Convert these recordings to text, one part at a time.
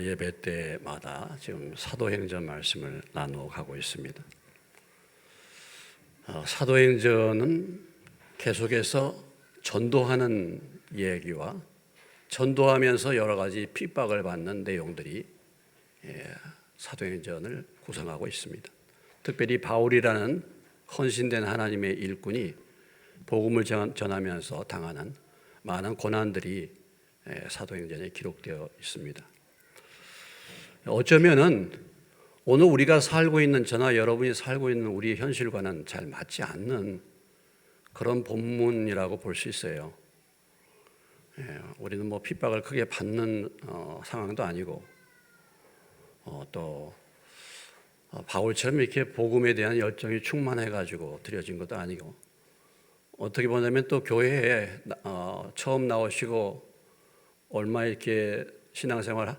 예배 때마다 지금 사도행전 말씀을 나누어 가고 있습니다. 사도행전은 계속해서 전도하는 얘기와 전도하면서 여러 가지 핍박을 받는 내용들이 사도행전을 구성하고 있습니다. 특별히 바울이라는 헌신된 하나님의 일꾼이 복음을 전하면서 당하는 많은 고난들이 사도행전에 기록되어 있습니다. 어쩌면은 오늘 우리가 살고 있는, 저나 여러분이 살고 있는 우리의 현실과는 잘 맞지 않는 그런 본문이라고 볼 수 있어요. 우리는 뭐 핍박을 크게 받는 상황도 아니고 또 바울처럼 이렇게 복음에 대한 열정이 충만해가지고 드려진 것도 아니고, 어떻게 보냐면 또 교회에 처음 나오시고 얼마 이렇게 신앙생활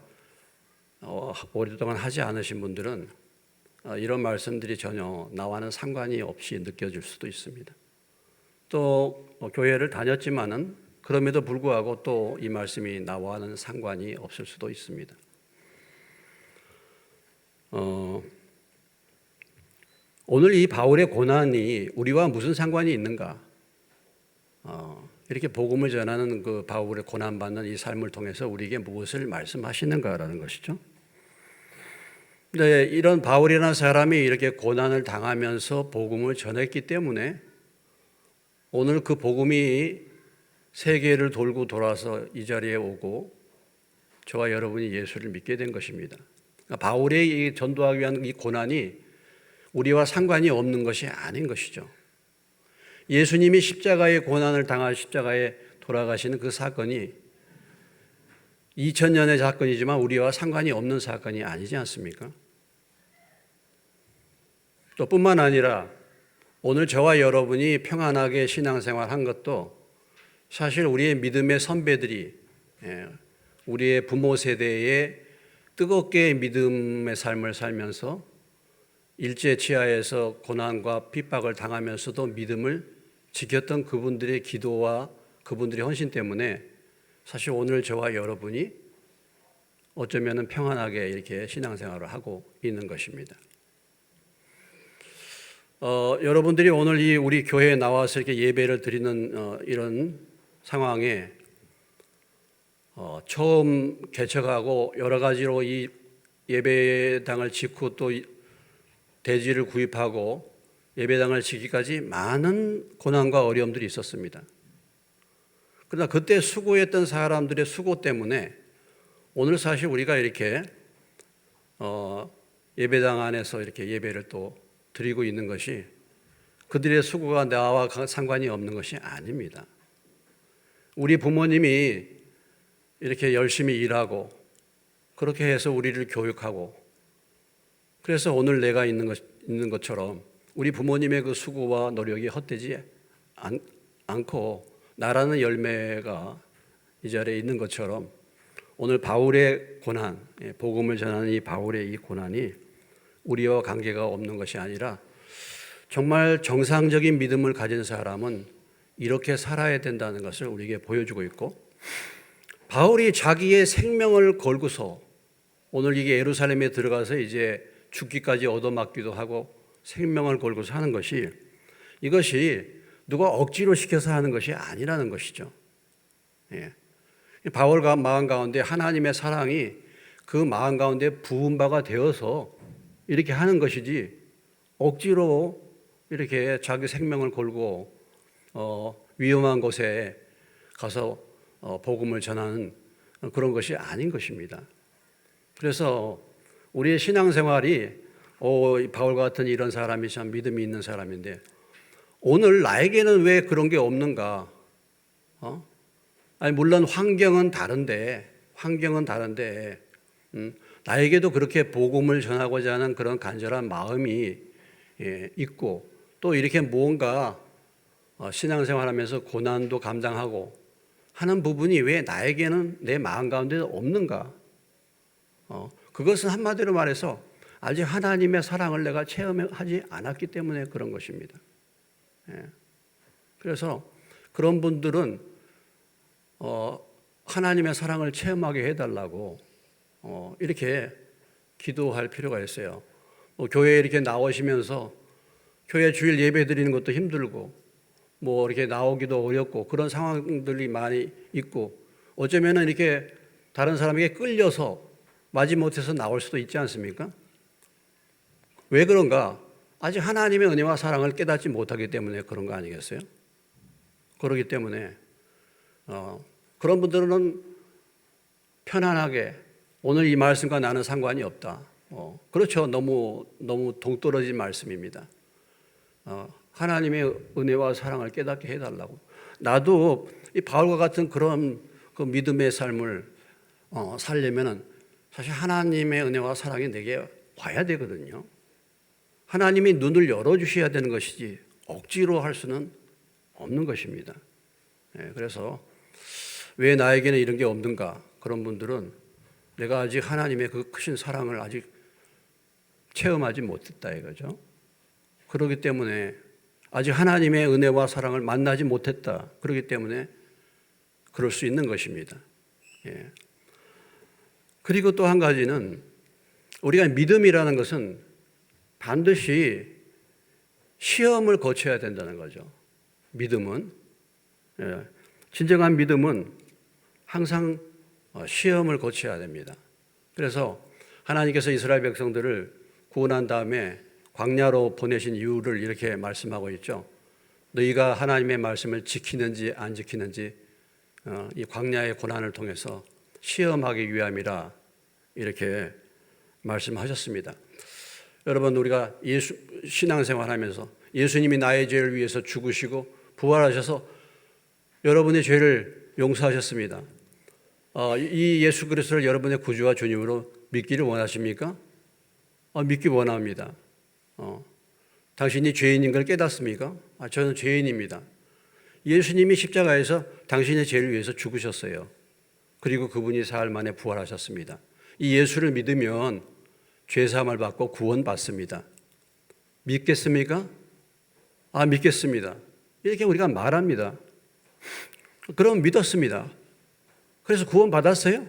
오랫동안 하지 않으신 분들은 이런 말씀들이 전혀 나와는 상관이 없이 느껴질 수도 있습니다. 또 교회를 다녔지만은 그럼에도 불구하고 또 이 말씀이 나와는 상관이 없을 수도 있습니다. 오늘 이 바울의 고난이 우리와 무슨 상관이 있는가? 이렇게 복음을 전하는 그 바울의 고난받는 이 삶을 통해서 우리에게 무엇을 말씀하시는가라는 것이죠. 네, 이런 바울이라는 사람이 이렇게 고난을 당하면서 복음을 전했기 때문에 오늘 그 복음이 세계를 돌고 돌아서 이 자리에 오고 저와 여러분이 예수를 믿게 된 것입니다. 그러니까 바울의 이 전도하기 위한 이 고난이 우리와 상관이 없는 것이 아닌 것이죠. 예수님이 십자가의 고난을 당하 십자가에 돌아가시는 그 사건이 2000년의 사건이지만 우리와 상관이 없는 사건이 아니지 않습니까? 또 뿐만 아니라 오늘 저와 여러분이 평안하게 신앙생활 한 것도 사실 우리의 믿음의 선배들이, 우리의 부모 세대에 뜨겁게 믿음의 삶을 살면서 일제치하에서 고난과 핍박을 당하면서도 믿음을 지켰던 그분들의 기도와 그분들의 헌신 때문에 사실 오늘 저와 여러분이 어쩌면 평안하게 이렇게 신앙생활을 하고 있는 것입니다. 여러분들이 오늘 이 우리 교회에 나와서 이렇게 예배를 드리는 이런 상황에 처음 개척하고 여러 가지로 이 예배당을 짓고 또 대지를 구입하고 예배당을 짓기까지 많은 고난과 어려움들이 있었습니다. 그러나 그때 수고했던 사람들의 수고 때문에 오늘 사실 우리가 이렇게 예배당 안에서 이렇게 예배를 또 드리고 있는 것이 그들의 수고가 나와 상관이 없는 것이 아닙니다. 우리 부모님이 이렇게 열심히 일하고 그렇게 해서 우리를 교육하고 그래서 오늘 내가 있는 것처럼 우리 부모님의 그 수고와 노력이 헛되지 않고 나라는 열매가 이 자리에 있는 것처럼 오늘 바울의 고난, 복음을 전하는 이 바울의 이 고난이 우리와 관계가 없는 것이 아니라 정말 정상적인 믿음을 가진 사람은 이렇게 살아야 된다는 것을 우리에게 보여주고 있고, 바울이 자기의 생명을 걸고서 오늘 이게 예루살렘에 들어가서 이제 죽기까지 얻어맞기도 하고 생명을 걸고서 하는 것이, 이것이 누가 억지로 시켜서 하는 것이 아니라는 것이죠. 바울 마음 가운데 하나님의 사랑이 그 마음 가운데 부은 바가 되어서 이렇게 하는 것이지, 억지로 이렇게 자기 생명을 걸고 위험한 곳에 가서 복음을 전하는 그런 것이 아닌 것입니다. 그래서 우리의 신앙생활이 바울 같은 이런 사람이 참 믿음이 있는 사람인데 오늘 나에게는 왜 그런 게 없는가? 아니 물론 환경은 다른데 나에게도 그렇게 복음을 전하고자 하는 그런 간절한 마음이 있고 또 이렇게 무언가 신앙생활하면서 고난도 감당하고 하는 부분이 왜 나에게는 내 마음 가운데 없는가? 그것은 한마디로 말해서 아직 하나님의 사랑을 내가 체험하지 않았기 때문에 그런 것입니다. 그래서 그런 분들은 하나님의 사랑을 체험하게 해달라고 이렇게 기도할 필요가 있어요. 교회에 이렇게 나오시면서 교회 주일 예배 드리는 것도 힘들고 뭐 이렇게 나오기도 어렵고 그런 상황들이 많이 있고 어쩌면은 이렇게 다른 사람에게 끌려서 마지못해서 나올 수도 있지 않습니까? 왜 그런가? 아직 하나님의 은혜와 사랑을 깨닫지 못하기 때문에 그런 거 아니겠어요? 그렇기 때문에 그런 분들은 편안하게 오늘 이 말씀과 나는 상관이 없다. 그렇죠. 너무 동떨어진 말씀입니다. 하나님의 은혜와 사랑을 깨닫게 해달라고. 나도 이 바울과 같은 그런 그 믿음의 삶을 살려면은 사실 하나님의 은혜와 사랑이 내게 와야 되거든요. 하나님이 눈을 열어주셔야 되는 것이지 억지로 할 수는 없는 것입니다. 그래서 왜 나에게는 이런 게 없는가? 그런 분들은 내가 아직 하나님의 그 크신 사랑을 아직 체험하지 못했다 이거죠. 그렇기 때문에 아직 하나님의 은혜와 사랑을 만나지 못했다. 그렇기 때문에 그럴 수 있는 것입니다. 그리고 또 한 가지는 우리가 믿음이라는 것은 반드시 시험을 거쳐야 된다는 거죠. 믿음은 진정한 믿음은 항상 시험을 거쳐야 됩니다. 그래서 하나님께서 이스라엘 백성들을 구원한 다음에 광야로 보내신 이유를 이렇게 말씀하고 있죠. 너희가 하나님의 말씀을 지키는지 안 지키는지 이 광야의 고난을 통해서 시험하기 위함이라 이렇게 말씀하셨습니다. 여러분 우리가 신앙생활하면서 예수님이 나의 죄를 위해서 죽으시고 부활하셔서 여러분의 죄를 용서하셨습니다. 이 예수 그리스도를 여러분의 구주와 주님으로 믿기를 원하십니까? 믿기 원합니다. 당신이 죄인인 걸 깨닫습니까? 저는 죄인입니다. 예수님이 십자가에서 당신의 죄를 위해서 죽으셨어요. 그리고 그분이 사흘 만에 부활하셨습니다. 이 예수를 믿으면 죄사함을 받고 구원받습니다. 믿겠습니까? 믿겠습니다. 이렇게 우리가 말합니다. 그럼 믿었습니다. 그래서 구원받았어요?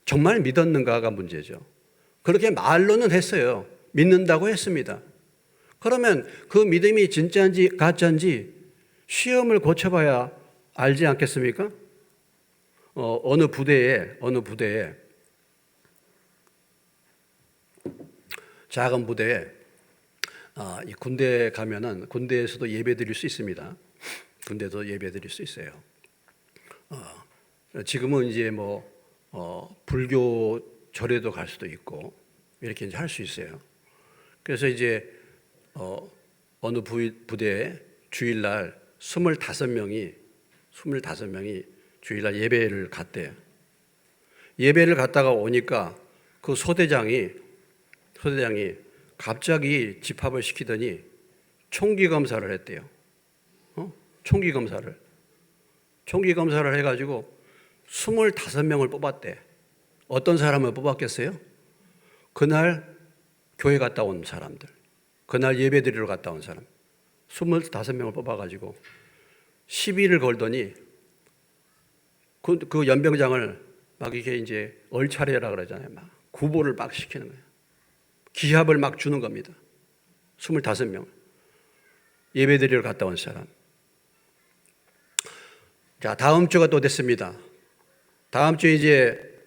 정말 믿었는가가 문제죠. 그렇게 말로는 했어요. 믿는다고 했습니다. 그러면 그 믿음이 진짜인지 가짜인지 시험을 거쳐봐야 알지 않겠습니까? 어느 부대에 작은 부대에 이 군대에 가면은 군대에서도 예배 드릴 수 있습니다. 군대도 예배 드릴 수 있어요. 지금은 이제 불교 절에도 갈 수도 있고 이렇게 이제 할 수 있어요. 그래서 이제 어느 부대에 주일날 25명이 주일날 예배를 갔대요. 예배를 갔다가 오니까 그 소대장이 갑자기 집합을 시키더니 총기 검사를 했대요. 총기 검사를 해가지고 25명을 뽑았대. 어떤 사람을 뽑았겠어요? 그날 교회 갔다 온 사람들, 그날 예배 드리러 갔다 온 사람 25명을 뽑아가지고 시비를 걸더니 그 연병장을 막 이게 이제 얼차려라 그러잖아요. 막 구보를 막 시키는 거예요. 기합을 막 주는 겁니다. 25명 예배 드리러 갔다 온 사람. 자, 다음 주가 또 됐습니다. 다음 주에 이제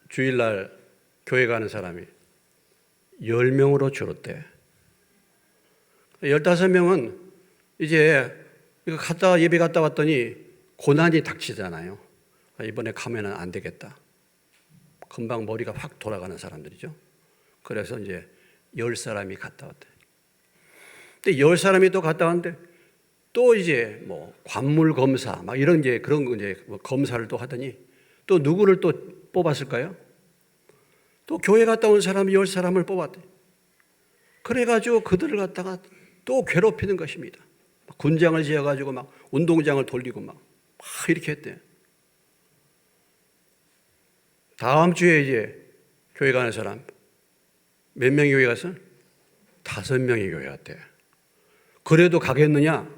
주일날 교회 가는 사람이 10명으로 줄었대. 15명은 이제 이거 예배 갔다 왔더니 고난이 닥치잖아요. 이번에 가면은 안 되겠다. 금방 머리가 확 돌아가는 사람들이죠. 그래서 이제 10사람이 갔다 왔대. 근데 10사람이 또 갔다 왔는데 또 이제 관물 검사 막 이런 그런 거 이제 검사를 또 하더니 또 누구를 또 뽑았을까요? 또 교회 갔다 온 사람 10사람을 뽑았대. 그래가지고 그들을 갖다가 또 괴롭히는 것입니다. 군장을 지어가지고 막 운동장을 돌리고 막 이렇게 했대. 다음 주에 이제 교회 가는 사람 몇 명이 교회 갔어? 5명이 교회 갔대. 그래도 가겠느냐?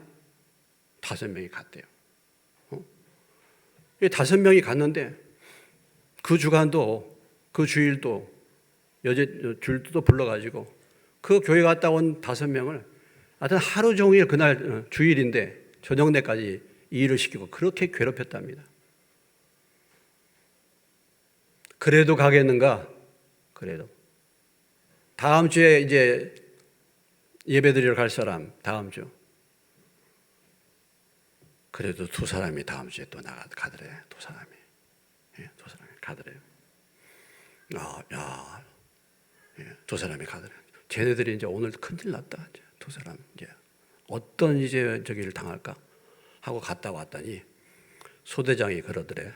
5명이 갔대요. 5명이 갔는데 그 주간도 그 주일도 주일도 불러가지고 그 교회 갔다 온 5명을 하여튼 하루 종일 그날 주일인데 저녁 때까지 일을 시키고 그렇게 괴롭혔답니다. 그래도 가겠는가? 그래도 다음 주에 이제 예배드리러 갈 사람 다음 주. 그래도 2사람이 다음 주에 또 가더래요. 2사람이. 예, 2사람이 가더래요. 야, 예, 2사람이 가더래요. 쟤네들이 이제 오늘 큰일 났다. 이제 2사람 이제 어떤 이제 저기를 당할까 하고 갔다 왔더니 소대장이 그러더래.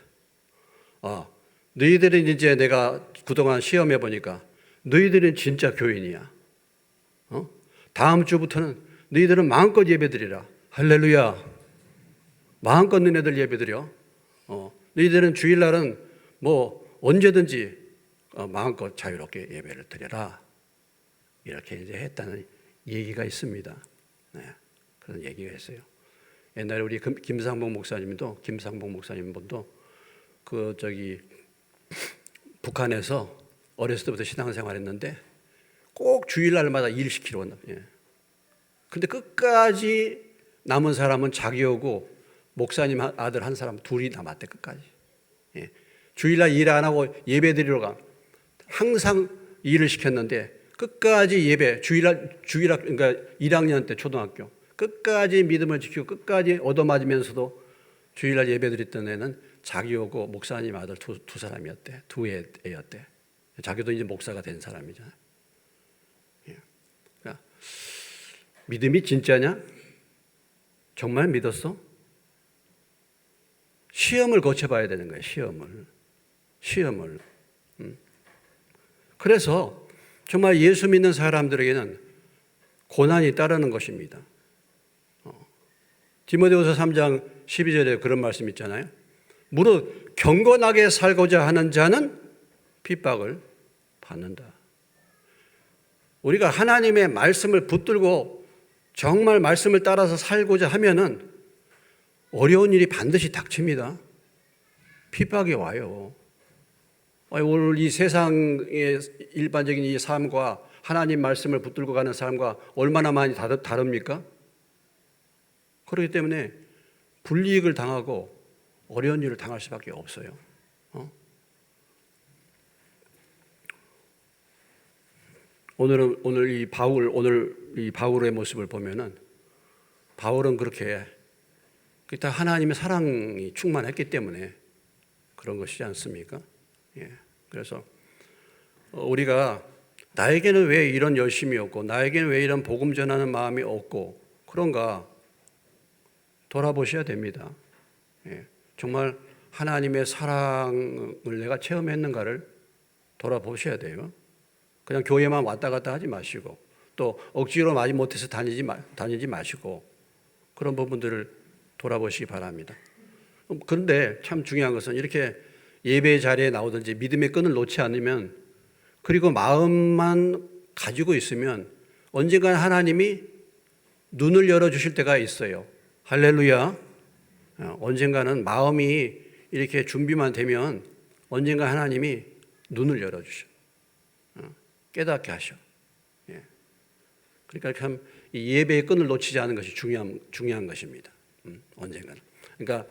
너희들은 이제 내가 그동안 시험해 보니까 너희들은 진짜 교인이야. 다음 주부터는 너희들은 마음껏 예배드리라. 할렐루야. 마음껏 너희들 예배드려. 너희들은 주일날은 뭐 언제든지 마음껏 자유롭게 예배를 드려라. 이렇게 이제 했다는 얘기가 있습니다. 네, 그런 얘기가 있어요. 옛날에 우리 김상봉 목사님도 북한에서 어렸을 때부터 신앙생활했는데 꼭 주일날마다 일 시키러 온다. 예. 근데 끝까지 남은 사람은 자기하고 목사님 아들 한 사람 둘이 남았대 끝까지. 예. 주일날 일 안 하고 예배 드리러 가. 항상 일을 시켰는데 끝까지 예배 주일날 그러니까 1학년 때 초등학교 끝까지 믿음을 지키고 끝까지 얻어맞으면서도 주일날 예배 드렸던 애는 자기하고 목사님 아들 두 사람이었대. 2애였대. 자기도 이제 목사가 된 사람이잖아요. 예. 그러니까 믿음이 진짜냐? 정말 믿었어? 시험을 거쳐봐야 되는 거예요. 시험을. 그래서 정말 예수 믿는 사람들에게는 고난이 따르는 것입니다. 디모데후서 3장 12절에 그런 말씀 있잖아요. 무릇 경건하게 살고자 하는 자는 핍박을 받는다. 우리가 하나님의 말씀을 붙들고 정말 말씀을 따라서 살고자 하면은 어려운 일이 반드시 닥칩니다. 핍박이 와요. 오늘 이 세상의 일반적인 이 삶과 하나님 말씀을 붙들고 가는 삶과 얼마나 많이 다릅니까? 그렇기 때문에 불이익을 당하고 어려운 일을 당할 수밖에 없어요. 오늘 이 바울의 모습을 보면은 바울은 그렇게 다 하나님의 사랑이 충만했기 때문에 그런 것이지 않습니까? 예. 그래서 우리가 나에게는 왜 이런 열심이 없고 나에게는 왜 이런 복음 전하는 마음이 없고 그런가 돌아보셔야 됩니다. 예. 정말 하나님의 사랑을 내가 체험했는가를 돌아보셔야 돼요. 그냥 교회만 왔다 갔다 하지 마시고 또 억지로 마지 못해서 다니지 마시고 그런 부분들을 돌아보시기 바랍니다. 그런데 참 중요한 것은 이렇게 예배 자리에 나오든지 믿음의 끈을 놓지 않으면 그리고 마음만 가지고 있으면 언젠가 하나님이 눈을 열어주실 때가 있어요. 할렐루야. 언젠가는 마음이 이렇게 준비만 되면 언젠가 하나님이 눈을 열어주셔. 깨닫게 하셔. 그러니까 참 예배의 끈을 놓치지 않은 것이 중요한 것입니다. 언젠가는. 그러니까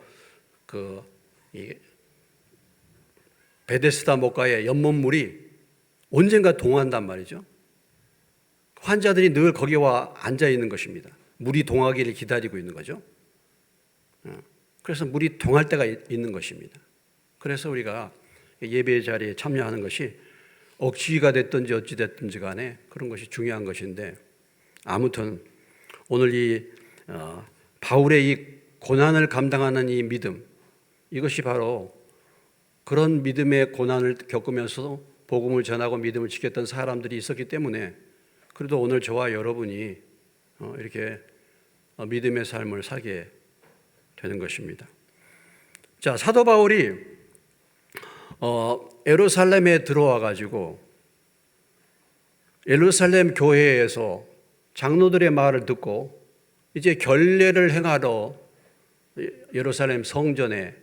베데스다 목가의 연못물이 언젠가 동한단 말이죠. 환자들이 늘 거기 와 앉아 있는 것입니다. 물이 동하기를 기다리고 있는 거죠. 그래서 물이 동할 때가 있는 것입니다. 그래서 우리가 예배 자리에 참여하는 것이 억지가 됐든지 어찌 됐든지 간에 그런 것이 중요한 것인데 아무튼 오늘 이 바울의 이 고난을 감당하는 이 믿음 이것이 바로 그런 믿음의 고난을 겪으면서도 복음을 전하고 믿음을 지켰던 사람들이 있었기 때문에 그래도 오늘 저와 여러분이 이렇게 믿음의 삶을 살게 되는 것입니다. 자, 사도 바울이 예루살렘에 들어와 가지고 예루살렘 교회에서 장로들의 말을 듣고 이제 결례를 행하러 예루살렘 성전에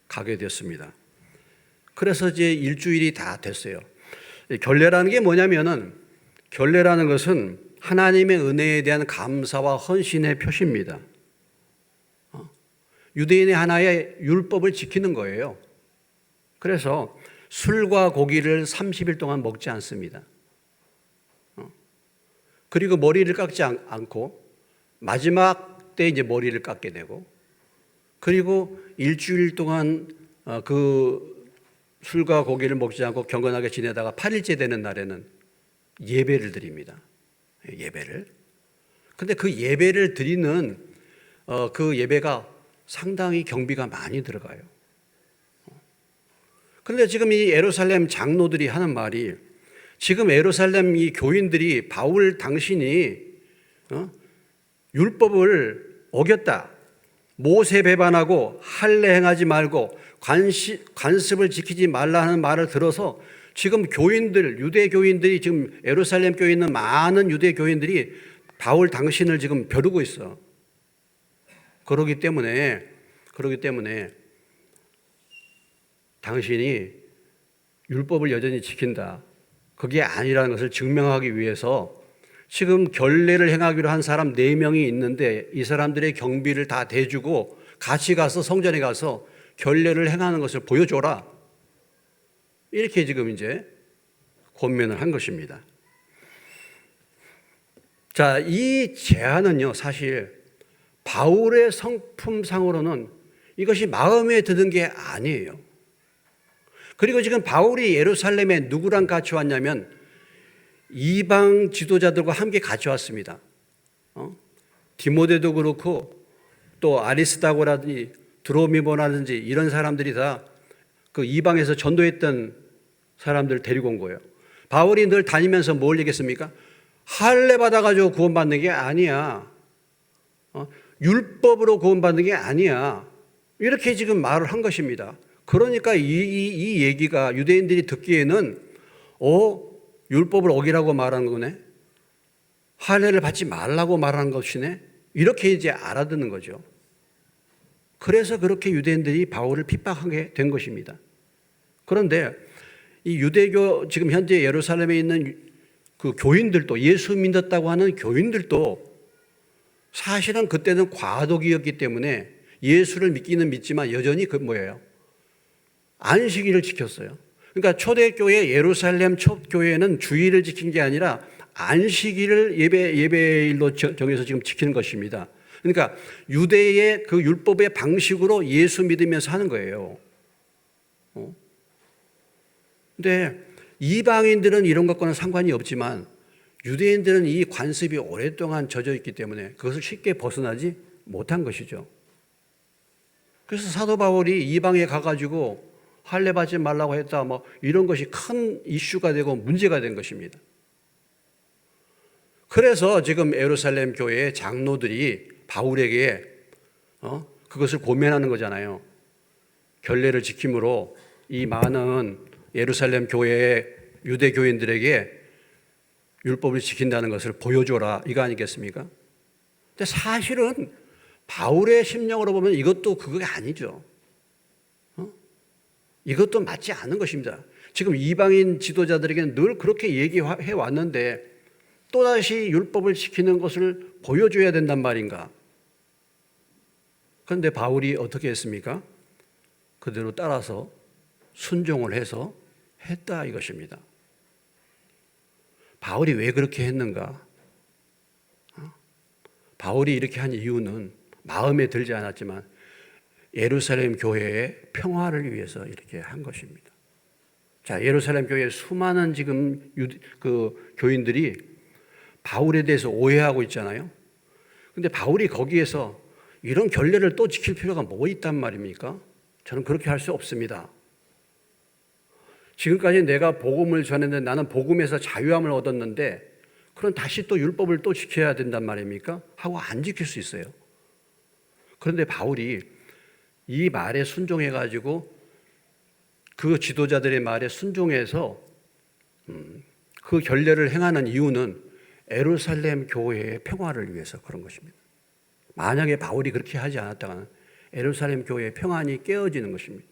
가게 됐습니다. 그래서 이제 일주일이 다 됐어요. 결례라는 게 뭐냐면은, 결례라는 것은 하나님의 은혜에 대한 감사와 헌신의 표시입니다. 유대인의 하나의 율법을 지키는 거예요. 그래서 술과 고기를 30일 동안 먹지 않습니다. 그리고 머리를 깎지 않고 마지막 때 이제 머리를 깎게 되고, 그리고 일주일 동안 그 술과 고기를 먹지 않고 경건하게 지내다가 8일째 되는 날에는 예배를 드립니다. 예배를. 근데 그 예배를 드리는 그 예배가 상당히 경비가 많이 들어가요. 그런데 지금 이 예루살렘 장로들이 하는 말이, 지금 예루살렘 이 교인들이 바울 당신이 율법을 어겼다, 모세 배반하고 할례 행하지 말고 관습을 지키지 말라 하는 말을 들어서 지금 교인들, 유대 교인들이, 지금 예루살렘 교회에 있는 많은 유대 교인들이 바울 당신을 지금 벼르고 있어. 그러기 때문에 당신이 율법을 여전히 지킨다, 그게 아니라는 것을 증명하기 위해서 지금 결례를 행하기로 한 사람 4명이 있는데, 이 사람들의 경비를 다 대주고 같이 가서 성전에 가서 결례를 행하는 것을 보여줘라, 이렇게 지금 이제 권면을 한 것입니다. 자, 이 제안은요, 사실 바울의 성품상으로는 이것이 마음에 드는 게 아니에요. 그리고 지금 바울이 예루살렘에 누구랑 같이 왔냐면 이방 지도자들과 함께 같이 왔습니다. 디모데도 그렇고 또 아리스다고라든지 드로미모라든지 이런 사람들이 다 그 이방에서 전도했던 사람들 데리고 온 거예요. 바울이 늘 다니면서 뭘 얘기했습니까? 할례 받아가지고 구원받는 게 아니야. 율법으로 구원받는 게 아니야. 이렇게 지금 말을 한 것입니다. 그러니까 이 얘기가 유대인들이 듣기에는 율법을 어기라고 말하는 거네, 할례를 받지 말라고 말하는 것이네, 이렇게 이제 알아듣는 거죠. 그래서 그렇게 유대인들이 바울을 핍박하게 된 것입니다. 그런데 이 유대교, 지금 현재 예루살렘에 있는 그 교인들도, 예수 믿었다고 하는 교인들도 사실은 그때는 과도기였기 때문에 예수를 믿기는 믿지만 여전히 그 뭐예요? 안식일을 지켰어요. 그러니까 초대교회, 예루살렘 초교회는 주일을 지킨 게 아니라 안식일을 예배일로 정해서 지금 지키는 것입니다. 그러니까 유대의 그 율법의 방식으로 예수 믿으면서 하는 거예요. 근데 이방인들은 이런 것과는 상관이 없지만 유대인들은 이 관습이 오랫동안 젖어 있기 때문에 그것을 쉽게 벗어나지 못한 것이죠. 그래서 사도 바울이 이방에 가가지고 할례 받지 말라고 했다, 뭐 이런 것이 큰 이슈가 되고 문제가 된 것입니다. 그래서 지금 예루살렘 교회의 장로들이 바울에게 그것을 고면하는 거잖아요. 결례를 지킴으로 이 많은 예루살렘 교회의 유대 교인들에게 율법을 지킨다는 것을 보여줘라, 이거 아니겠습니까? 근데 사실은 바울의 심령으로 보면 이것도 그게 아니죠. 이것도 맞지 않은 것입니다. 지금 이방인 지도자들에게는 늘 그렇게 얘기해 왔는데 또다시 율법을 지키는 것을 보여줘야 된단 말인가? 그런데 바울이 어떻게 했습니까? 그대로 따라서 순종을 해서 했다, 이것입니다. 바울이 왜 그렇게 했는가? 바울이 이렇게 한 이유는 마음에 들지 않았지만 예루살렘 교회의 평화를 위해서 이렇게 한 것입니다. 자, 예루살렘 교회에 수많은 지금 그 교인들이 바울에 대해서 오해하고 있잖아요. 근데 바울이 거기에서 이런 결례를 또 지킬 필요가 뭐 있단 말입니까? 저는 그렇게 할 수 없습니다. 지금까지 내가 복음을 전했는데 나는 복음에서 자유함을 얻었는데 그럼 다시 또 율법을 또 지켜야 된단 말입니까? 하고 안 지킬 수 있어요. 그런데 바울이 이 말에 순종해가지고 그 지도자들의 말에 순종해서 그 결례를 행하는 이유는 예루살렘 교회의 평화를 위해서 그런 것입니다. 만약에 바울이 그렇게 하지 않았다면 예루살렘 교회의 평안이 깨어지는 것입니다.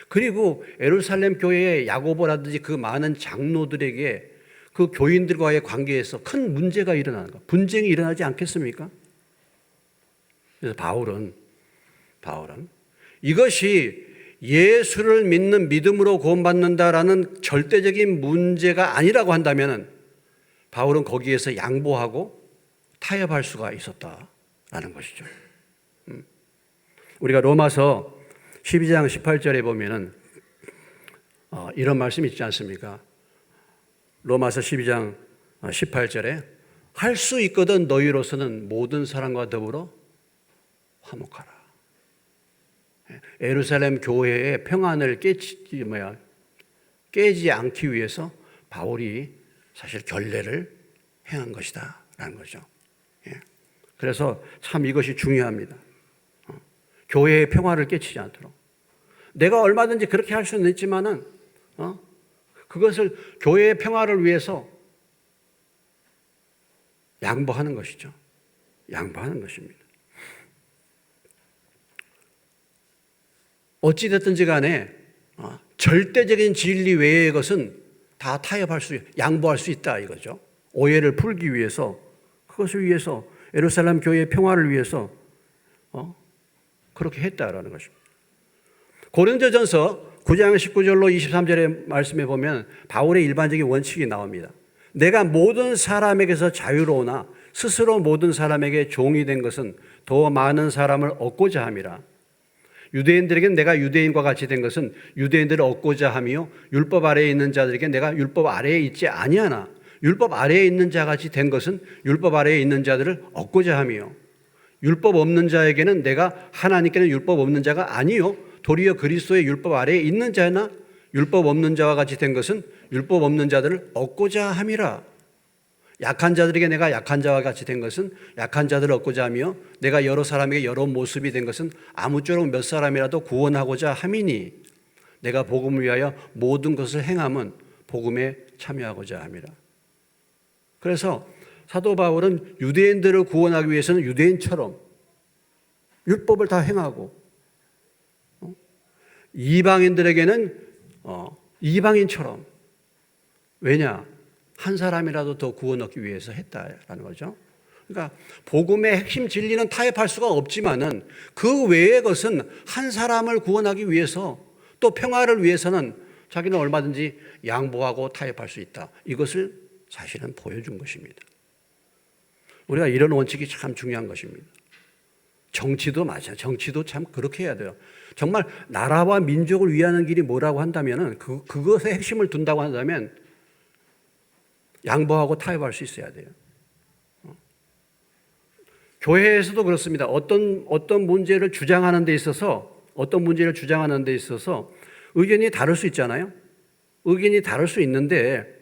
그리고 예루살렘 교회의 야고보라든지 그 많은 장로들에게 그 교인들과의 관계에서 큰 문제가 일어나는 거, 분쟁이 일어나지 않겠습니까? 그래서 바울은 이것이 예수를 믿는 믿음으로 구원받는다라는 절대적인 문제가 아니라고 한다면 바울은 거기에서 양보하고 타협할 수가 있었다라는 것이죠. 우리가 로마서 12장 18절에 보면은 이런 말씀이 있지 않습니까? 로마서 12장 18절에 할 수 있거든 너희로서는 모든 사람과 더불어 화목하라. 예루살렘 교회의 평안을 깨지 않기 위해서 바울이 사실 결례를 행한 것이다 라는 거죠. 그래서 참 이것이 중요합니다. 교회의 평화를 깨치지 않도록. 내가 얼마든지 그렇게 할 수는 있지만은 그것을 교회의 평화를 위해서 양보하는 것이죠. 양보하는 것입니다. 어찌됐든지 간에 절대적인 진리 외의 것은 다 양보할 수 있다 이거죠. 오해를 풀기 위해서, 그것을 위해서, 예루살렘 교회의 평화를 위해서 그렇게 했다라는 것입니다. 고린도전서 9장 19절로 23절의 말씀에 보면 바울의 일반적인 원칙이 나옵니다. 내가 모든 사람에게서 자유로우나 스스로 모든 사람에게 종이 된 것은 더 많은 사람을 얻고자 함이라. 유대인들에게는 내가 유대인과 같이 된 것은 유대인들을 얻고자 하며 율법 아래에 있는 자들에게 내가 율법 아래에 있지 아니하나 율법 아래에 있는 자 같이 된 것은 율법 아래에 있는 자들을 얻고자 하며 율법 없는 자에게는 내가 하나님께는 율법 없는 자가 아니요 도리어 그리스도의 율법 아래에 있는 자나 율법 없는 자와 같이 된 것은 율법 없는 자들을 얻고자 함이라. 약한 자들에게 내가 약한 자와 같이 된 것은 약한 자들을 얻고자 하며 내가 여러 사람에게 여러 모습이 된 것은 아무쪼록 몇 사람이라도 구원하고자 함이니 내가 복음을 위하여 모든 것을 행함은 복음에 참여하고자 함이라. 그래서 사도 바울은 유대인들을 구원하기 위해서는 유대인처럼 율법을 다 행하고 이방인들에게는 이방인처럼, 왜냐? 한 사람이라도 더 구원 얻기 위해서 했다라는 거죠. 그러니까 복음의 핵심 진리는 타협할 수가 없지만은 그 외의 것은 한 사람을 구원하기 위해서 또 평화를 위해서는 자기는 얼마든지 양보하고 타협할 수 있다. 이것을 사실은 보여준 것입니다. 우리가 이런 원칙이 참 중요한 것입니다. 정치도 마찬가지. 정치도 참 그렇게 해야 돼요. 정말 나라와 민족을 위하는 길이 뭐라고 한다면은 그것에 핵심을 둔다고 한다면 양보하고 타협할 수 있어야 돼요. 교회에서도 그렇습니다. 어떤 문제를 주장하는 데 있어서 의견이 다를 수 있잖아요. 의견이 다를 수 있는데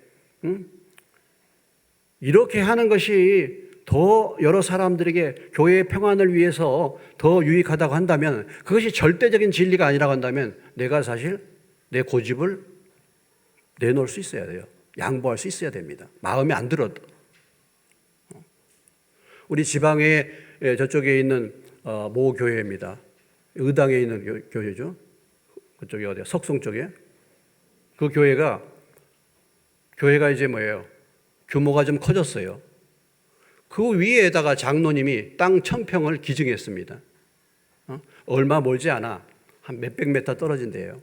이렇게 하는 것이 더 여러 사람들에게 교회의 평안을 위해서 더 유익하다고 한다면 그것이 절대적인 진리가 아니라고 한다면 내가 사실 내 고집을 내놓을 수 있어야 돼요. 양보할 수 있어야 됩니다. 마음에 안 들어도. 우리 지방에 저쪽에 있는 모 교회입니다. 의당에 있는 교회죠. 그쪽이 어디야? 석송 쪽에. 그 교회가 이제 뭐예요? 규모가 좀 커졌어요. 그 위에다가 장로님이 땅 1000평을 기증했습니다. 얼마 멀지 않아. 한 몇백 미터 떨어진 데예요.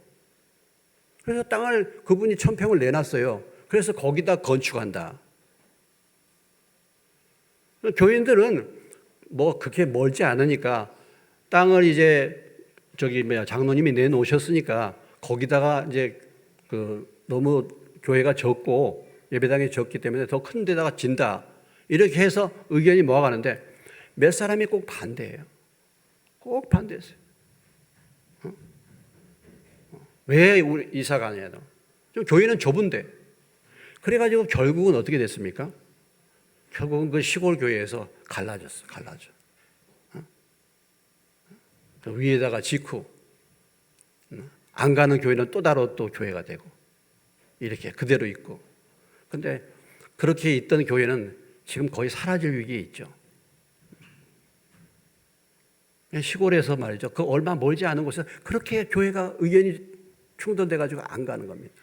그래서 땅을 그분이 1000평을 내놨어요. 그래서 거기다 건축한다. 교인들은 뭐 그렇게 멀지 않으니까 땅을 이제 장로님이 내놓으셨으니까 거기다가 이제 너무 교회가 적고 예배당이 적기 때문에 더 큰 데다가 진다. 이렇게 해서 의견이 모아가는데 몇 사람이 꼭 반대해요. 꼭 반대했어요. 왜 우리 이사가 아니냐. 교회는 좁은데. 그래가지고 결국은 어떻게 됐습니까? 결국은 그 시골 교회에서 갈라져. 그 위에다가 짓고 안 가는 교회는 또 따로 또 교회가 되고 이렇게 그대로 있고. 근데 그렇게 있던 교회는 지금 거의 사라질 위기에 있죠. 시골에서 말이죠. 그 얼마 멀지 않은 곳에서 그렇게 교회가 의견이 충돌돼가지고 안 가는 겁니다.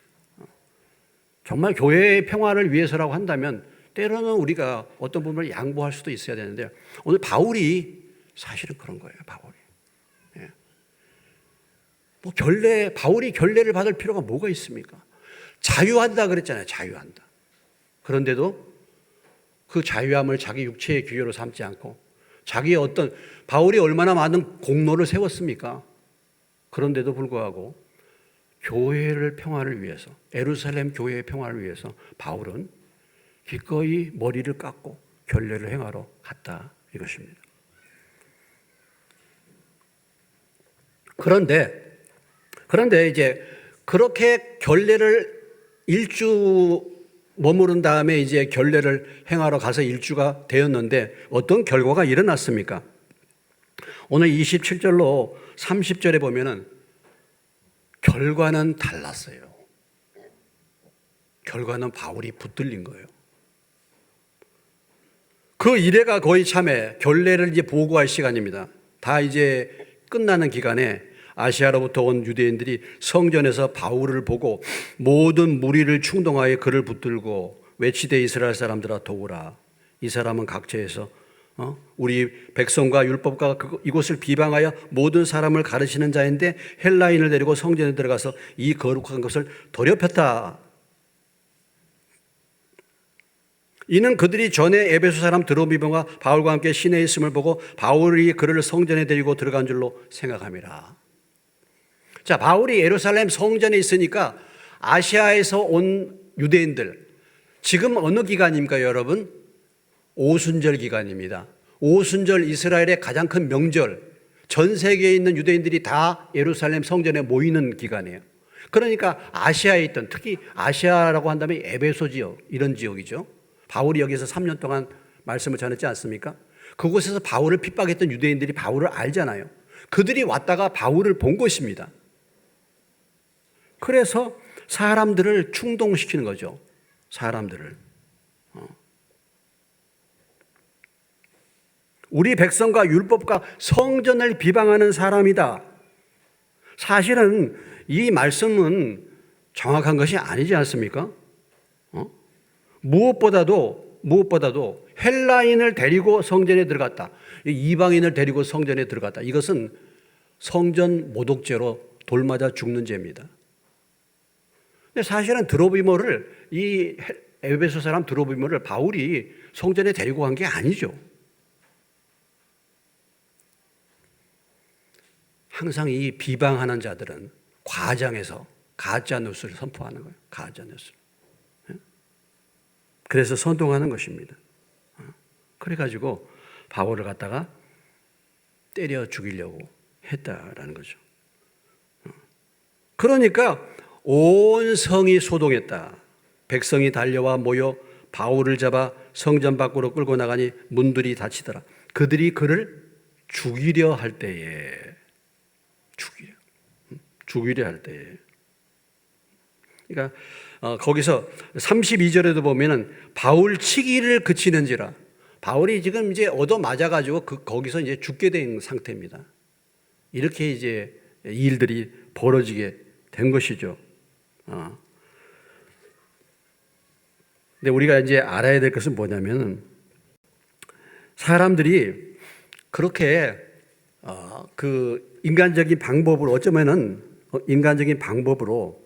정말 교회의 평화를 위해서라고 한다면 때로는 우리가 어떤 부분을 양보할 수도 있어야 되는데 오늘 바울이 사실은 그런 거예요. 바울이. 바울이 결례를 받을 필요가 뭐가 있습니까? 자유한다 그랬잖아요. 자유한다. 그런데도 그 자유함을 자기 육체의 규율로 삼지 않고 자기의 바울이 얼마나 많은 공로를 세웠습니까? 그런데도 불구하고 교회를 평화를 위해서, 예루살렘 교회의 평화를 위해서 바울은 기꺼이 머리를 깎고 결례를 행하러 갔다 이것입니다. 그런데 이제 그렇게 결례를 일주 머무른 다음에 이제 결례를 행하러 가서 일주가 되었는데 어떤 결과가 일어났습니까? 오늘 27절로 30절에 보면은 결과는 달랐어요. 결과는 바울이 붙들린 거예요. 그 이래가 거의 참에 결례를 이제 보고할 시간입니다. 다 이제 끝나는 기간에 아시아로부터 온 유대인들이 성전에서 바울을 보고 모든 무리를 충동하여 그를 붙들고 외치되 이스라엘 사람들아 도우라. 이 사람은 각처에서 우리 백성과 율법과 이곳을 비방하여 모든 사람을 가르치는 자인데 헬라인을 데리고 성전에 들어가서 이 거룩한 것을 더럽혔다. 이는 그들이 전에 에베소 사람 드로비모가 바울과 함께 시내에 있음을 보고 바울이 그를 성전에 데리고 들어간 줄로 생각함이라. 자, 바울이 예루살렘 성전에 있으니까 아시아에서 온 유대인들, 지금 어느 기간입니까, 여러분? 오순절 기간입니다. 오순절 이스라엘의 가장 큰 명절, 전 세계에 있는 유대인들이 다 예루살렘 성전에 모이는 기간이에요. 그러니까 아시아에 있던, 특히 아시아라고 한다면 에베소 지역, 이런 지역이죠. 바울이 여기서 3년 동안 말씀을 전했지 않습니까? 그곳에서 바울을 핍박했던 유대인들이 바울을 알잖아요. 그들이 왔다가 바울을 본 것입니다. 그래서 사람들을 충동시키는 거죠. 사람들을. 우리 백성과 율법과 성전을 비방하는 사람이다. 사실은 이 말씀은 정확한 것이 아니지 않습니까? 무엇보다도 헬라인을 데리고 성전에 들어갔다. 이방인을 데리고 성전에 들어갔다. 이것은 성전 모독죄로 돌맞아 죽는 죄입니다. 근데 사실은 이 에베소 사람 드로비모를 바울이 성전에 데리고 간 게 아니죠. 항상 이 비방하는 자들은 과장해서 가짜 뉴스를 선포하는 거예요. 가짜 뉴스. 그래서 선동하는 것입니다. 그래가지고 바울을 갖다가 때려 죽이려고 했다라는 거죠. 그러니까 온 성이 소동했다. 백성이 달려와 모여 바울을 잡아 성전 밖으로 끌고 나가니 문들이 닫히더라. 그들이 그를 죽이려 할 때에 그러니까 거기서 32절에도 보면은 바울 치기를 그치는지라. 바울이 지금 이제 얻어맞아가지고 거기서 이제 죽게 된 상태입니다. 이렇게 이제 일들이 벌어지게 된 것이죠. 근데 우리가 이제 알아야 될 것은 뭐냐면 사람들이 그렇게 그 인간적인 방법으로 어쩌면은 인간적인 방법으로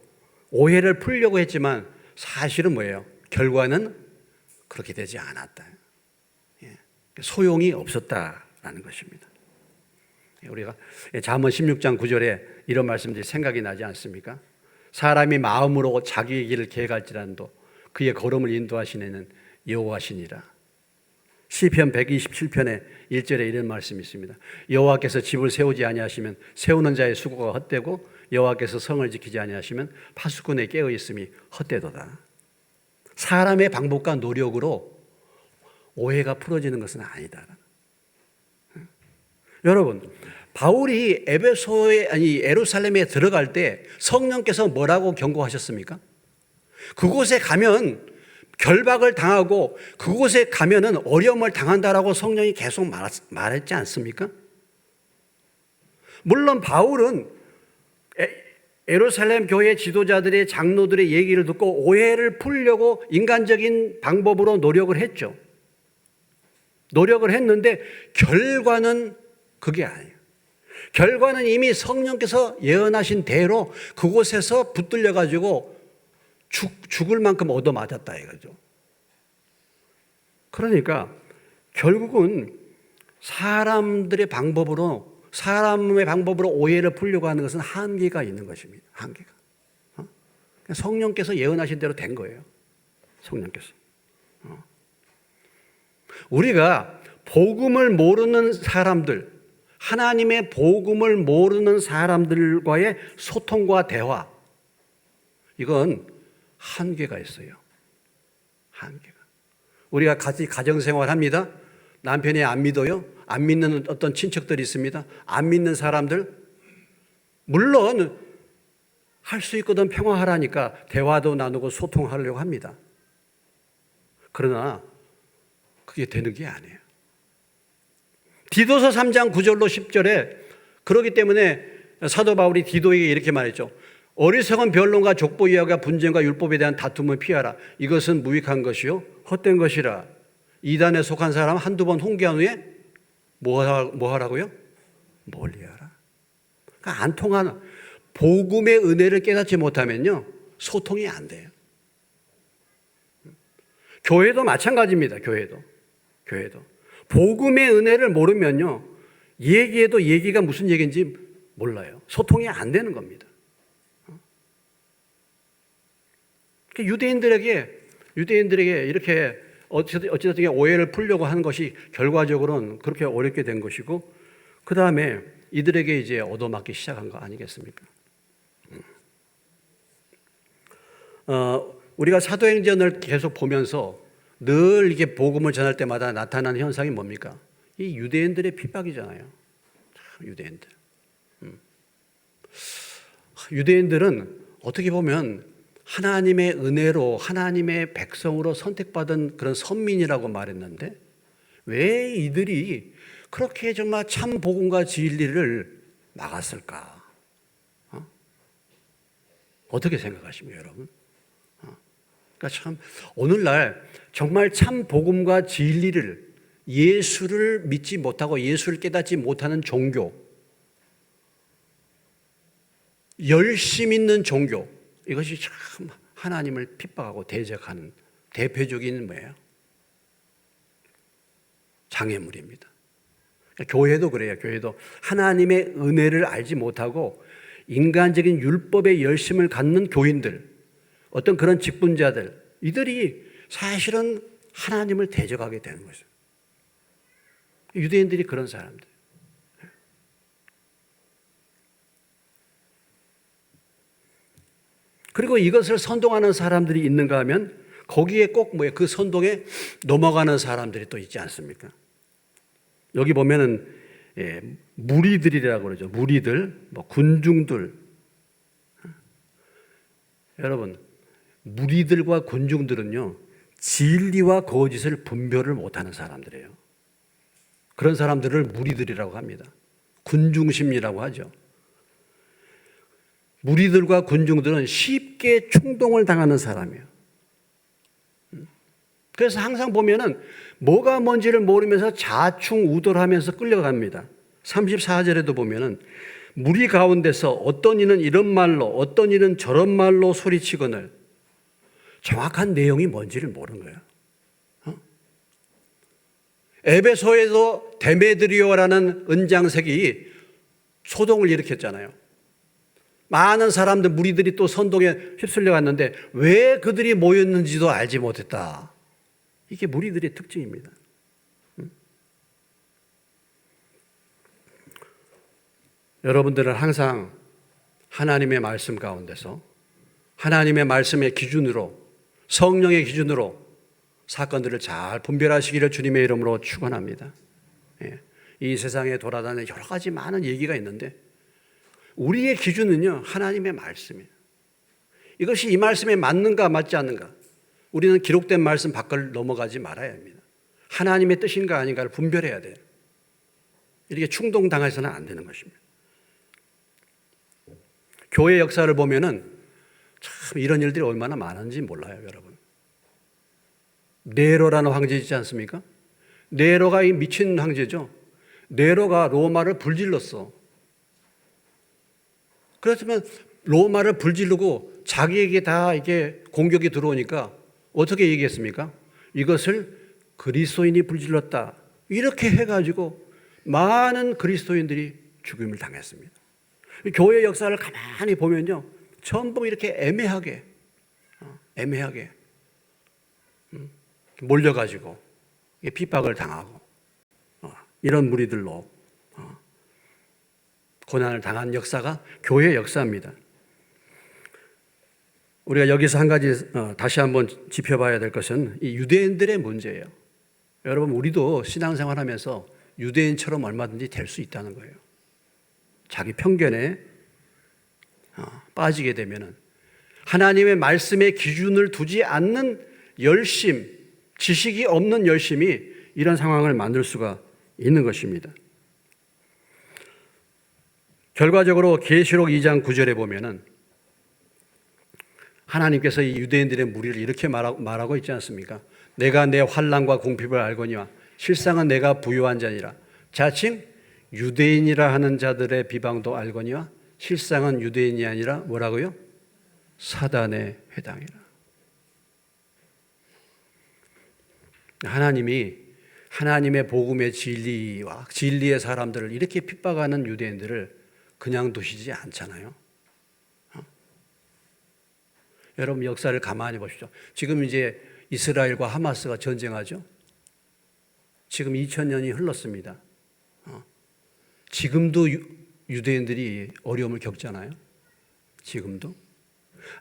오해를 풀려고 했지만 사실은 뭐예요? 결과는 그렇게 되지 않았다. 소용이 없었다라는 것입니다. 우리가 잠언 16장 9절에 이런 말씀들이 생각이 나지 않습니까? 사람이 마음으로 자기의 길을 계획할지라도 그의 걸음을 인도하시는 여호와시니라. 시편 127편에 1절에 이런 말씀이 있습니다. 여호와께서 집을 세우지 아니하시면 세우는 자의 수고가 헛되고 여호와께서 성을 지키지 아니하시면 파수꾼의 깨어 있음이 헛되도다. 사람의 방법과 노력으로 오해가 풀어지는 것은 아니다. 여러분, 바울이 예루살렘에 들어갈 때 성령께서 뭐라고 경고하셨습니까? 그곳에 가면 결박을 당하고 그곳에 가면은 어려움을 당한다라고 성령이 계속 말했지 않습니까? 물론 바울은 예루살렘 교회 지도자들의 장로들의 얘기를 듣고 오해를 풀려고 인간적인 방법으로 노력을 했죠. 노력을 했는데 결과는 그게 아니에요. 결과는 이미 성령께서 예언하신 대로 그곳에서 붙들려 가지고 죽을 만큼 얻어맞았다 이거죠. 그러니까 결국은 사람의 방법으로 오해를 풀려고 하는 것은 한계가 있는 것입니다. 한계가. 성령께서 예언하신 대로 된 거예요. 성령께서. 우리가 복음을 모르는 사람들, 하나님의 복음을 모르는 사람들과의 소통과 대화, 이건 한계가 있어요. 한계가. 우리가 같이 가정생활 합니다. 남편이 안 믿어요. 안 믿는 어떤 친척들이 있습니다. 안 믿는 사람들. 물론 할 수 있거든 평화하라니까 대화도 나누고 소통하려고 합니다. 그러나 그게 되는 게 아니에요. 디도서 3장 9절로 10절에 그렇기 때문에 사도 바울이 디도에게 이렇게 말했죠. 어리석은 변론과 족보 이야기와 분쟁과 율법에 대한 다툼을 피하라. 이것은 무익한 것이요 헛된 것이라. 이단에 속한 사람 한두 번 홍계한 후에 뭐 하라고요? 멀리하라. 그러니까 안 통하는 복음의 은혜를 깨닫지 못하면요 소통이 안 돼요. 교회도 마찬가지입니다. 교회도 복음의 은혜를 모르면요 얘기해도 얘기가 무슨 얘기인지 몰라요. 소통이 안 되는 겁니다. 유대인들에게 이렇게 어찌됐든 오해를 풀려고 하는 것이 결과적으로는 그렇게 어렵게 된 것이고, 그 다음에 이들에게 이제 얻어맞기 시작한 거 아니겠습니까? 우리가 사도행전을 계속 보면서 늘 이게 복음을 전할 때마다 나타나는 현상이 뭡니까? 이 유대인들의 핍박이잖아요. 유대인들은 어떻게 보면 하나님의 은혜로 하나님의 백성으로 선택받은 그런 선민이라고 말했는데 왜 이들이 그렇게 정말 참 복음과 진리를 막았을까? 어떻게 생각하십니까, 여러분? 그러니까 참 오늘날 정말 참 복음과 진리를 예수를 믿지 못하고 예수를 깨닫지 못하는 종교, 열심 있는 종교, 이것이 참 하나님을 핍박하고 대적하는 대표적인 뭐예요? 장애물입니다. 교회도 그래요. 교회도 하나님의 은혜를 알지 못하고 인간적인 율법의 열심을 갖는 교인들, 어떤 그런 직분자들, 이들이 사실은 하나님을 대적하게 되는 거죠. 유대인들이 그런 사람들. 그리고 이것을 선동하는 사람들이 있는가 하면 거기에 꼭 뭐예요? 그 선동에 넘어가는 사람들이 또 있지 않습니까? 여기 보면은 무리들이라고 그러죠. 무리들, 군중들. 여러분, 무리들과 군중들은요, 진리와 거짓을 분별을 못하는 사람들이에요. 그런 사람들을 무리들이라고 합니다. 군중심리라고 하죠. 무리들과 군중들은 쉽게 충동을 당하는 사람이에요. 그래서 항상 보면은 뭐가 뭔지를 모르면서 좌충우돌 하면서 끌려갑니다. 34절에도 보면은 무리 가운데서 어떤 이는 이런 말로 어떤 이는 저런 말로 소리치거늘 정확한 내용이 뭔지를 모르는 거예요. 에베소에도 데메드리오라는 은장색이 소동을 일으켰잖아요. 많은 사람들, 무리들이 또 선동에 휩쓸려 갔는데 왜 그들이 모였는지도 알지 못했다. 이게 무리들의 특징입니다. 여러분들은 항상 하나님의 말씀 가운데서 하나님의 말씀의 기준으로, 성령의 기준으로 사건들을 잘 분별하시기를 주님의 이름으로 축원합니다. 이 세상에 돌아다니는 여러 가지 많은 얘기가 있는데 우리의 기준은요, 하나님의 말씀이에요. 이것이 이 말씀에 맞는가 맞지 않는가, 우리는 기록된 말씀 밖을 넘어가지 말아야 합니다. 하나님의 뜻인가 아닌가를 분별해야 돼요. 이렇게 충동당해서는 안 되는 것입니다. 교회 역사를 보면은 참 이런 일들이 얼마나 많은지 몰라요, 여러분. 네로라는 황제 있지 않습니까? 네로가 이 미친 황제죠. 네로가 로마를 불질렀어. 그렇다면 로마를 불지르고 자기에게 다 이게 공격이 들어오니까 어떻게 얘기했습니까? 이것을 그리스도인이 불질렀다. 이렇게 해가지고 많은 그리스도인들이 죽임을 당했습니다. 교회 역사를 가만히 보면요, 전부 이렇게 애매하게 몰려가지고 핍박을 당하고 이런 무리들로 고난을 당한 역사가 교회 역사입니다. 우리가 여기서 한 가지 다시 한번 짚어봐야 될 것은 이 유대인들의 문제예요. 여러분, 우리도 신앙생활하면서 유대인처럼 얼마든지 될 수 있다는 거예요. 자기 편견에 빠지게 되면은 하나님의 말씀에 기준을 두지 않는 열심, 지식이 없는 열심이 이런 상황을 만들 수가 있는 것입니다. 결과적으로 계시록 2장 9절에 보면은 하나님께서 이 유대인들의 무리를 이렇게 말하고 있지 않습니까? 내가 내 환난과 궁핍을 알거니와 실상은 내가 부요한 자니라. 자칭 유대인이라 하는 자들의 비방도 알거니와 실상은 유대인이 아니라 뭐라고요? 사단의 회당이라. 하나님이 하나님의 복음의 진리와 진리의 사람들을 이렇게 핍박하는 유대인들을 그냥 두시지 않잖아요. 여러분, 역사를 가만히 보십시오. 지금 이제 이스라엘과 하마스가 전쟁하죠. 지금 2000년이 흘렀습니다. 지금도 유대인들이 어려움을 겪잖아요. 지금도.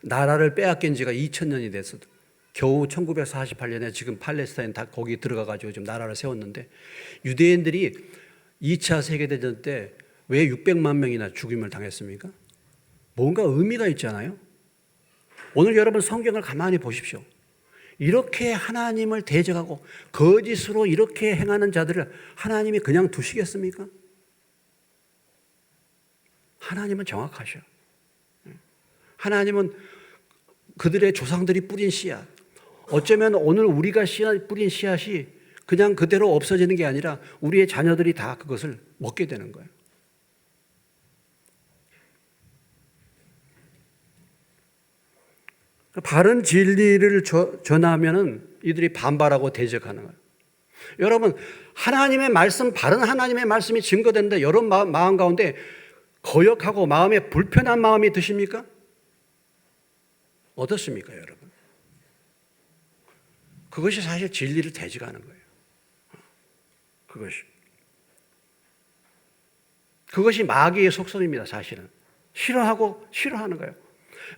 나라를 빼앗긴 지가 2000년이 됐어도 겨우 1948년에 지금 팔레스타인 다 거기 들어가가지고 지금 나라를 세웠는데, 유대인들이 2차 세계대전 때 왜 600만 명이나 죽임을 당했습니까? 뭔가 의미가 있잖아요. 오늘 여러분 성경을 가만히 보십시오. 이렇게 하나님을 대적하고 거짓으로 이렇게 행하는 자들을 하나님이 그냥 두시겠습니까? 하나님은 정확하셔. 하나님은 그들의 조상들이 뿌린 씨앗, 어쩌면 오늘 우리가 뿌린 씨앗이 그냥 그대로 없어지는 게 아니라 우리의 자녀들이 다 그것을 먹게 되는 거예요. 바른 진리를 전하면은 이들이 반발하고 대적하는 거예요. 여러분, 하나님의 말씀, 바른 하나님의 말씀이 증거된다. 여러분 마음 가운데 거역하고 마음에 불편한 마음이 드십니까? 어떻습니까, 여러분? 그것이 사실 진리를 대적하는 거예요. 그것이 마귀의 속성입니다, 사실은. 싫어하는 거예요.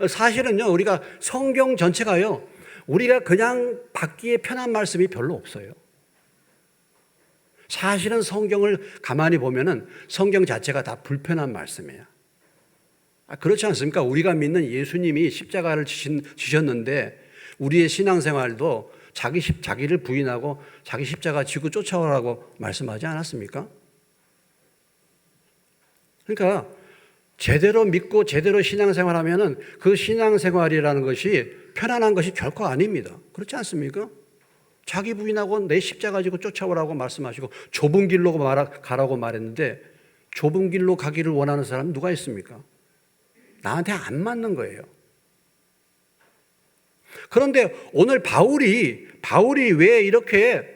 사실은요, 우리가 성경 전체가요, 우리가 그냥 받기에 편한 말씀이 별로 없어요. 사실은 성경을 가만히 보면은 성경 자체가 다 불편한 말씀이에요. 그렇지 않습니까? 우리가 믿는 예수님이 십자가를 지셨는데 우리의 신앙생활도 자기를 부인하고 자기 십자가 지고 쫓아오라고 말씀하지 않았습니까? 그러니까 제대로 믿고 제대로 신앙생활하면은 그 신앙생활이라는 것이 편안한 것이 결코 아닙니다. 그렇지 않습니까? 자기 부인하고 내 십자가 지고 쫓아오라고 말씀하시고 좁은 길로 가라고 말했는데 좁은 길로 가기를 원하는 사람은 누가 있습니까? 나한테 안 맞는 거예요. 그런데 오늘 바울이 왜 이렇게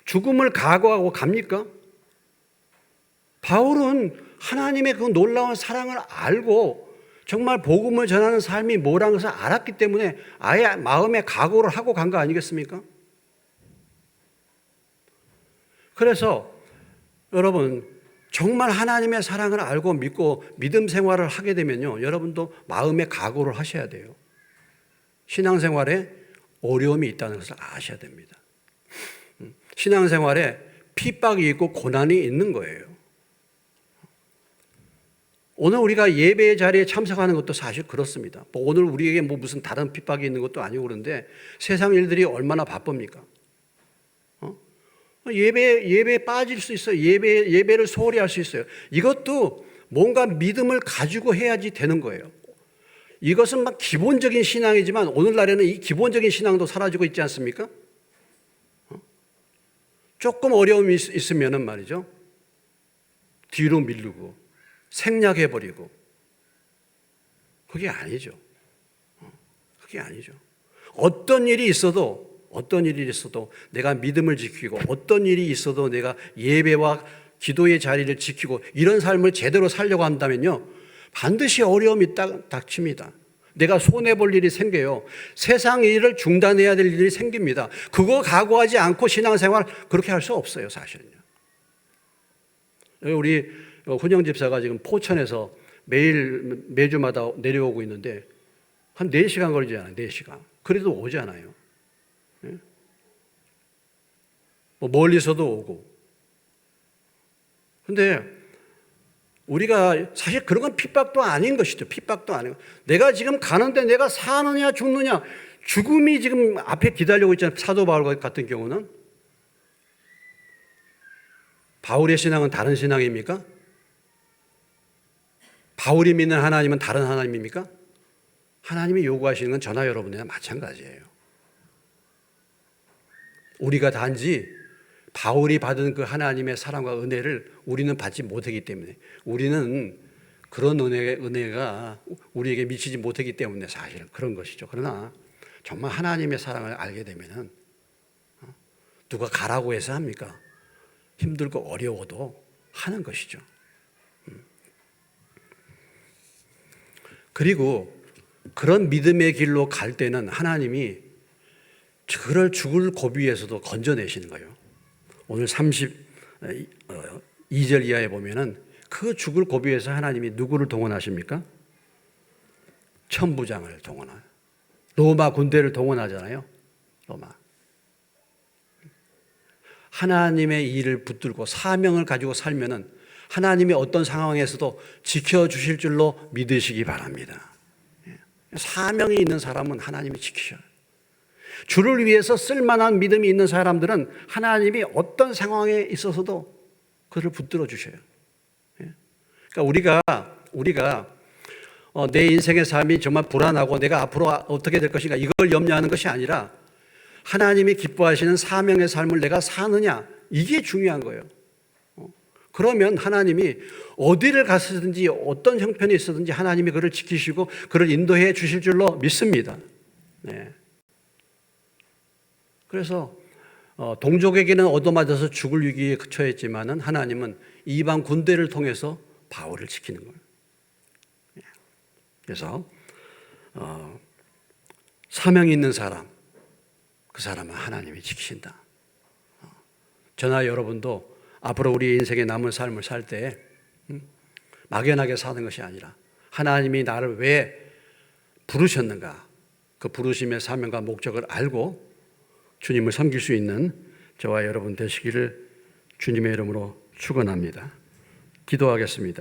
죽음을 각오하고 갑니까? 바울은 하나님의 그 놀라운 사랑을 알고 정말 복음을 전하는 삶이 뭐라는 것을 알았기 때문에 아예 마음에 각오를 하고 간 거 아니겠습니까? 그래서 여러분, 정말 하나님의 사랑을 알고 믿고 믿음 생활을 하게 되면요, 여러분도 마음에 각오를 하셔야 돼요. 신앙생활에 어려움이 있다는 것을 아셔야 됩니다. 신앙생활에 핍박이 있고 고난이 있는 거예요. 오늘 우리가 예배 자리에 참석하는 것도 사실 그렇습니다. 오늘 우리에게 무슨 다른 핍박이 있는 것도 아니고 그런데 세상 일들이 얼마나 바쁩니까? 예배에 빠질 수 있어요. 예배를 소홀히 할 수 있어요. 이것도 뭔가 믿음을 가지고 해야지 되는 거예요. 이것은 막 기본적인 신앙이지만 오늘날에는 이 기본적인 신앙도 사라지고 있지 않습니까? 조금 어려움이 있으면은 말이죠, 뒤로 미루고 생략해버리고. 그게 아니죠. 그게 아니죠. 어떤 일이 있어도 내가 믿음을 지키고, 어떤 일이 있어도 내가 예배와 기도의 자리를 지키고 이런 삶을 제대로 살려고 한다면요, 반드시 어려움이 닥칩니다. 내가 손해볼 일이 생겨요. 세상 일을 중단해야 될 일이 생깁니다. 그거 각오하지 않고 신앙생활 그렇게 할 수 없어요, 사실은요. 우리 훈영 집사가 지금 포천에서 매주마다 내려오고 있는데 한 4시간 걸리잖아요. 4시간. 그래도 오잖아요. 뭐 멀리서도 오고. 근데 우리가 사실 그런 건 핍박도 아닌 것이죠. 핍박도 아니고. 내가 지금 가는데 내가 사느냐 죽느냐, 죽음이 지금 앞에 기다리고 있잖아요. 사도 바울 같은 경우는. 바울의 신앙은 다른 신앙입니까? 바울이 믿는 하나님은 다른 하나님입니까? 하나님이 요구하시는 건 저나 여러분이나 마찬가지예요. 우리가 단지 바울이 받은 그 하나님의 사랑과 은혜를 우리는 받지 못하기 때문에, 우리는 그런 은혜가 우리에게 미치지 못하기 때문에 사실은 그런 것이죠. 그러나 정말 하나님의 사랑을 알게 되면은 누가 가라고 해서 합니까? 힘들고 어려워도 하는 것이죠. 그리고 그런 믿음의 길로 갈 때는 하나님이 그를 죽을 고비에서도 건져내시는 거예요. 오늘 32절 이하에 보면은 그 죽을 고비에서 하나님이 누구를 동원하십니까? 천부장을 동원해요. 로마 군대를 동원하잖아요. 로마. 하나님의 일을 붙들고 사명을 가지고 살면은 하나님이 어떤 상황에서도 지켜주실 줄로 믿으시기 바랍니다. 사명이 있는 사람은 하나님이 지키셔요. 주를 위해서 쓸만한 믿음이 있는 사람들은 하나님이 어떤 상황에 있어서도 그를 붙들어 주셔요. 그러니까 우리가 내 인생의 삶이 정말 불안하고 내가 앞으로 어떻게 될 것인가 이걸 염려하는 것이 아니라 하나님이 기뻐하시는 사명의 삶을 내가 사느냐, 이게 중요한 거예요. 그러면 하나님이 어디를 갔든지 어떤 형편이 있었든지 하나님이 그를 지키시고 그를 인도해 주실 줄로 믿습니다. 네. 그래서 동족에게는 얻어맞아서 죽을 위기에 처했지만은 하나님은 이방 군대를 통해서 바울을 지키는 거예요. 그래서 사명이 있는 사람, 그 사람은 하나님이 지키신다. 저나 여러분도 앞으로 우리 인생의 남은 삶을 살 때 막연하게 사는 것이 아니라 하나님이 나를 왜 부르셨는가, 그 부르심의 사명과 목적을 알고 주님을 섬길 수 있는 저와 여러분 되시기를 주님의 이름으로 축원합니다. 기도하겠습니다.